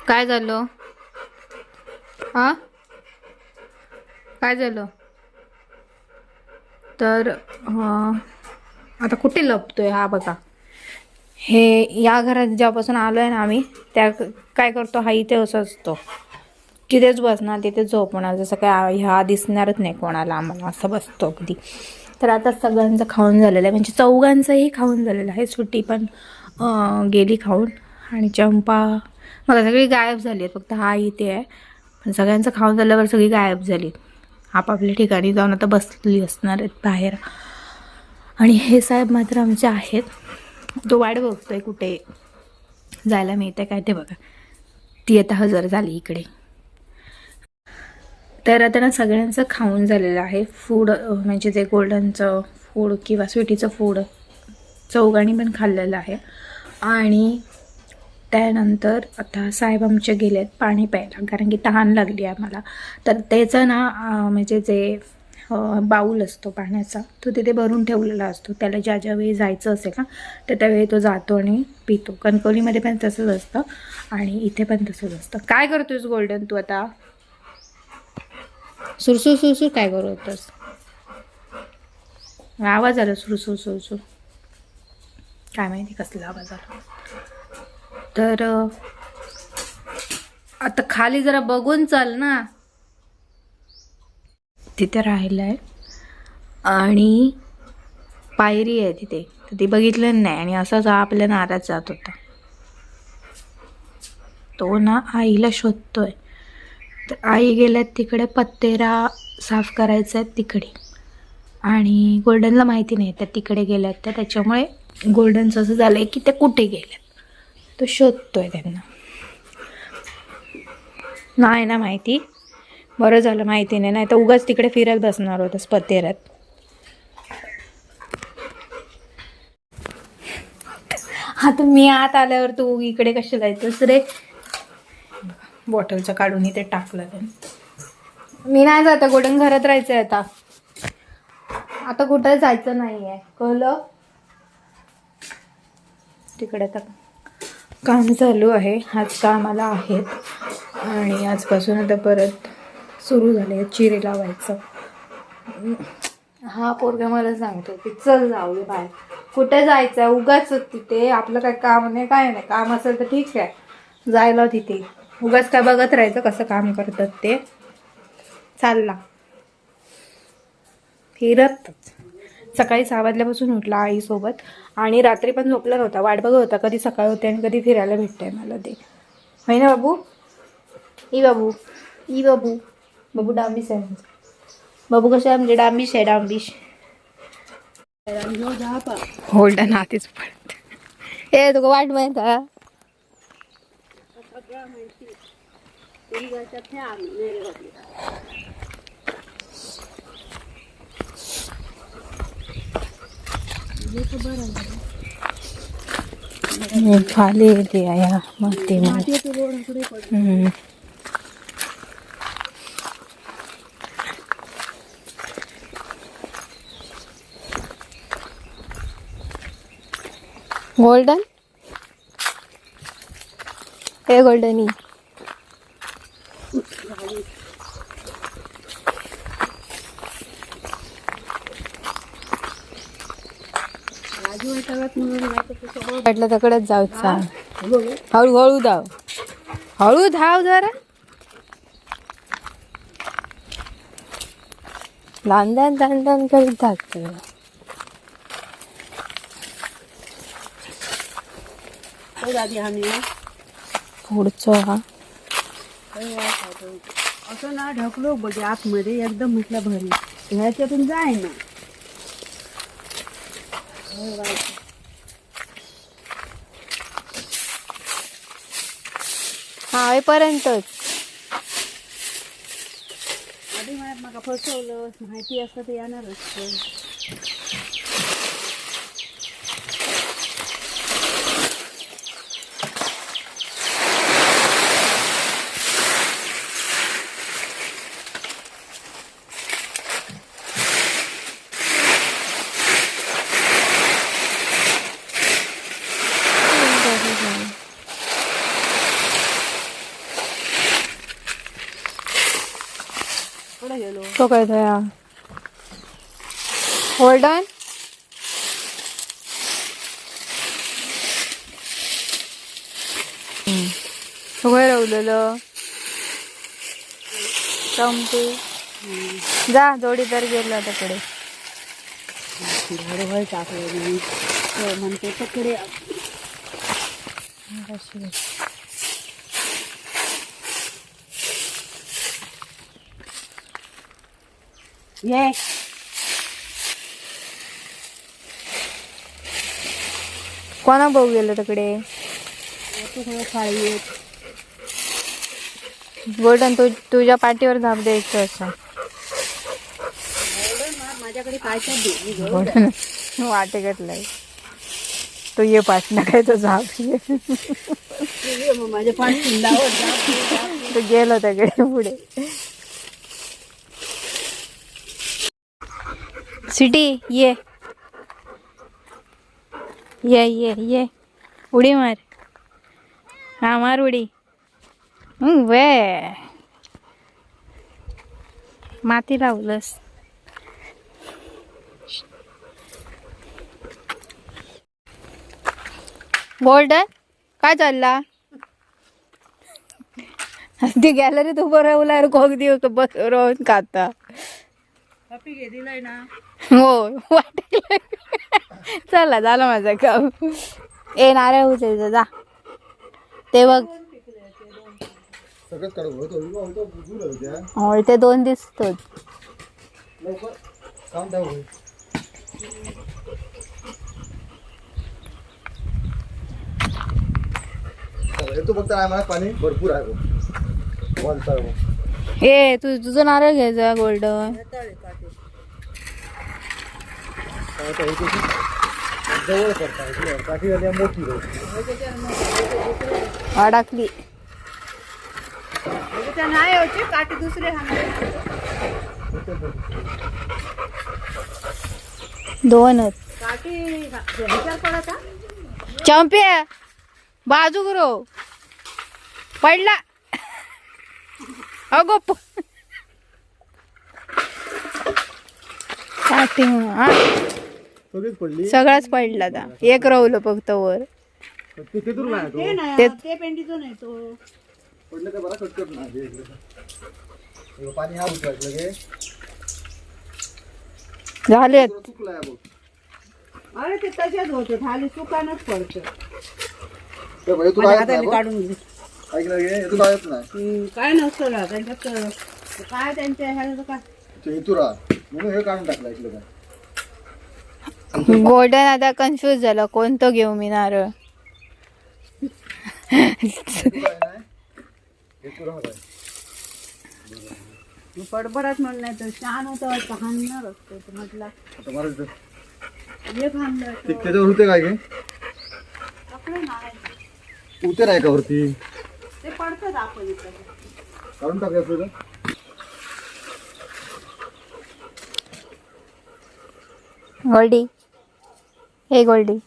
काय झालं? हा, काय झालं? तर आता कुठे लपतोय हा बघा. हे या घरात जेव्हापासून आलोय ना आम्ही, त्या काय करतो हा इथे असं असतो, तिथेच बसणार, तिथेच झोपणार, जसं काय ह्या दिसणारच नाही कोणाला आम्हाला, असं बसतो अगदी. तर आता सगळ्यांचं खाऊन झालेलं आहे, म्हणजे चौघांचंही खाऊन झालेलं आहे. सुट्टी पण गेली खाऊन, आणि चंपा मला सगळी गायब झाली आहे, फक्त हा इथे आहे. पण सगळ्यांचं खाऊन झाल्यावर सगळी गायब झाली, आपापल्या ठिकाणी जाऊन आता बसलेली असणार आहेत बाहेर. आणि हे साहेब मात्र आमचे आहेत, तो वाट बघतोय कुठे जायला मिळते काय ते बघा. ती आता हजर झाली इकडे. तर आता ना सगळ्यांचं खाऊन झालेलं आहे फूड, म्हणजे जे गोल्डनचं फूड किंवा स्वीटीचं फूड चौघांनी पण खाल्लेलं आहे. आणि त्यानंतर आता साहेब आमचे गेलेत पाणी प्यायला, कारण की तहान लागली आम्हाला. तर त्याचं ना म्हणजे जे बाऊल असतो पाण्याचा, तो तिथे भरून ठेवलेला असतो. त्याला ज्या ज्यावेळी जायचं असेल ना, तर त्यावेळी तो जातो आणि पितो. कणकवलीमध्ये पण तसंच असतं आणि इथे पण तसंच असतं. काय करतोयस गोल्डन तू आता? सुरसूर सुरसूर काय करत होतस? आवाज आला सुरसूर सुरसूर, काय माहिती कसला आवाज आला. तर आता खाली जरा बघून चाल ना. तिथे राहिलं आहे आणि पायरी आहे तिथे, तर ती बघितलं नाही आणि असाच आपल्या नाराज जात होता. तो ना आईला शोधतोय. तर आई गेल्यात तिकडे पत्तेरा साफ करायचा आहे तिकडे, आणि गोल्डनला माहिती नाही त्या तिकडे गेल्यात. तर त्याच्यामुळे गोल्डनचं असं झालंय की ते कुठे गेल्यात, तो शोधतोय त्यांना. नाही ना माहिती, बरं झालं माहिती नाही, नाही तर उगाच तिकडे फिरत बसणार होतंस पत्तेऱ्यात. हा, तर मी आत आल्यावर तू इकडे कशा जायचंस रे? बॉटलचं काढून इथे टाकलं त्याने. मी नाही जात, गोल्डन घरात राहायचंय आता. आता कुठं जायचं नाहीये, कळलं? तिकडे आता काम चालू आहे, आज कामाला आहेत, आणि आजपासून आता परत सुरू झाले चिरे लावायचं. हा पोरगा मला सांगतो की चल जाऊया बाहेर. कुठे जायचं आहे उगाच? तिथे आपलं काय काम नाही, काय नाही. काम असेल तर ठीक आहे जायला तिथे, उगाच काय बघत राहायचं कसं काम करतात ते. चालला फिरतच. सकाळी 6 वाजल्यापासून उठला आईसोबत, आणि रात्री पण झोपला नव्हता, वाट बघत होता कधी सकाळ होते आणि कधी फिरायला भेटतंय मला ते. होय ना बाबू? ई बाबू, ई बाबू, बाबू डांबीस आहे. बाबू कशा म्हणजे डांबीश आहे, डांबीश. होल्डन आधीच पडत. हे तुका वाट माहित का? खाली येते या माती. गोल्डन, हे गोल्डनी वाटलं तकडेच जाऊचा. हळूहळू धाव, हळू धाव जरा. दांडन दांडन करीत धावतो. पुढचं हा असं ना ढकलो बघे आतमध्ये एकदम म्हटलं भरी ह्याच्यातून जाय ना. हा पर्यंतच. आधी म्हणत मग फसवलं, माहिती असतं ते येणारच. तो काय थया गोल्डन सगळं रवलेलं चमचे जा जोडीदार गेला त्याकडे झाडं टाकलं म्हणते तिकडे ये कोणा भाऊ गेलं तिकडे खाली येत गोल्डन तुझ्या पाठीवर धाप द्यायचं असं माझ्याकडे काय काय दे गोल्डन वाटे घेतलाय तो ये पाठना काय तो झाप माझ्या पाणी लावत तो गेलो त्याकडे पुढे सिटी ये ये ये ये उडी मार हा मार उडी वे माती लावलंस गोल्डन काय चालला ती गॅलरीत उभं राहूला कोक दिवस बस राहून खाता हॅपी घे दिलाय ना हो वाटेल चला झालं माझं काम ए नारळ उचलायचं जा ते बघ होय ते दोन दिसतो तू फक्त आम्हाला पाणी भरपूर आहे ए तुझं नारळ घ्यायचा गोल्डन जवळ पडता काठी झाली मोठी अडकली नाही होती काठी दुसरे दोनच काठी ह्याच्यावर पडत चंपिया बाजू करो पडला अगो सगळीच पडली सगळाच पडला आता एक राहुलं फक्त वर तिथे दूर नाही तो ते नाही ते- ते पेंडीचं नाही तो पडलं का बरा कटकट नाही पाणी हा उचलायचं लगे झालेत चुकलाय बघ अरे ते तशाच होते खाली सुकानच पडतं तर भाई तू माझ्या काय हाताने काढून घे ऐक लगे तू काय नाही काय नसतं ना त्यांच्यात काय त्यांच्या ह्याचं काय ते इथू राहा म्हणून हे काढून टाकलं ऐकलं काय गोल्डन आता कन्फ्युज झाला कोणतं घेऊ मी नारळ इथू काय नाही इथू राहा काय बडबडत म्हणलं नाही तर छान होतं वाटतं हाणणार असतो तर म्हटलं आता मला एक हाणलं ते त्याच्यावर होते काय गे आपलं नाही उते नाही का वरती ते पडतात आपण इथं काढून टाकायचं का गोल्डी हे गोल्डी